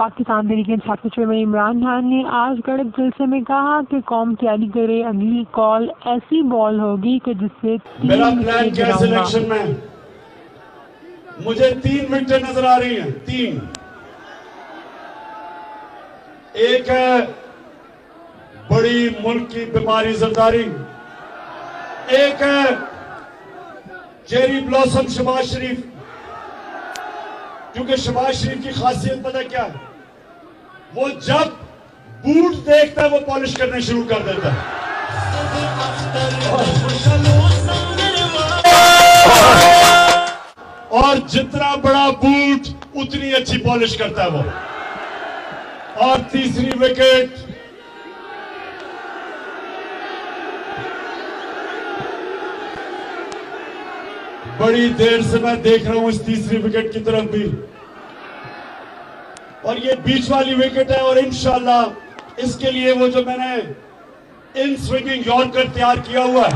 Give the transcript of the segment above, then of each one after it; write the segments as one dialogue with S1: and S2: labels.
S1: पाकिस्तान तहरीक इंसाफ के चेयरमैन इमरान खान ने आज कड़क जलसे में कहा कि कौम तैयारी करे, अगली कॉल ऐसी बॉल होगी कि जिससे
S2: मेरा प्लान क्या है सिलेक्शन में, मुझे 3 विकेटें नजर आ रही हैं। 3, एक है बड़ी मुल्क की बीमारी जरदारी, एक है चेरी ब्लॉसम शहबाज शरीफ, क्योंकि शहबाज शरीफ की खासियत पता क्या है, वो जब बूट देखता है वो पॉलिश करने शुरू कर देता है। और जितना बड़ा बूट उतनी अच्छी पॉलिश करता है वो। और तीसरी विकेट बड़ी देर से मैं देख रहा हूं इस तीसरी विकेट की तरफ भी, और ये बीच वाली विकेट है। और इंशाल्लाह इसके लिए वो जो मैंने इन स्विंगिंग यॉर्कर तैयार किया हुआ है,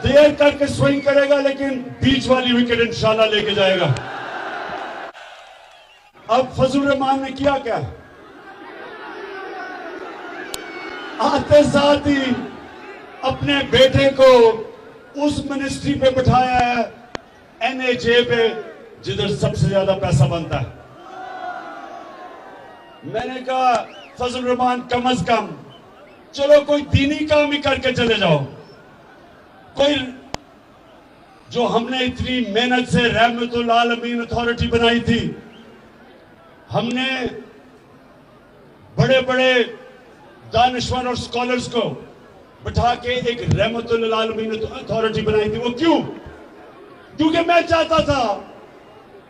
S2: देर करके स्विंग करेगा लेकिन बीच वाली विकेट इंशाल्लाह लेके जाएगा। अब फजल रहमान ने किया क्या, आते साथ ही अपने बेटे को उस मिनिस्ट्री पे बिठाया है, NHA पे, जिधर सबसे ज्यादा पैसा बनता है। मैंने कहा फजल रहमान कम अज कम चलो कोई दीनी काम ही करके चले जाओ, कोई जो हमने इतनी मेहनत से रहमतुल आलमीन अथॉरिटी बनाई थी, हमने बड़े बड़े दानिशवर और स्कॉलर्स को बिठा के एक रहमतुल आलमीन अथॉरिटी बनाई थी। वो क्यों? क्योंकि मैं चाहता था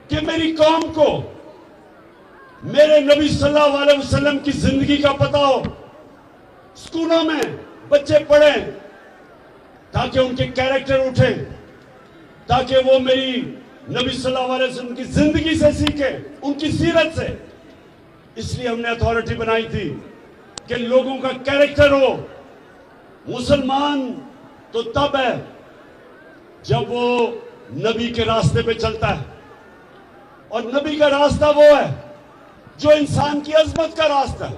S2: कि मेरी कौम को मेरे नबी सल्लल्लाहु अलैहि वसल्लम की जिंदगी का पता हो, स्कूलों में बच्चे पढ़ें ताकि उनके कैरेक्टर उठे, ताकि वो मेरी नबी सल्लल्लाहु अलैहि वसल्लम की जिंदगी से सीखे, उनकी सीरत से। इसलिए हमने अथॉरिटी बनाई थी कि लोगों का कैरेक्टर हो। मुसलमान तो तब है जब वो नबी के रास्ते पे चलता है, और नबी का रास्ता वो है जो इंसान की अजमत का रास्ता है।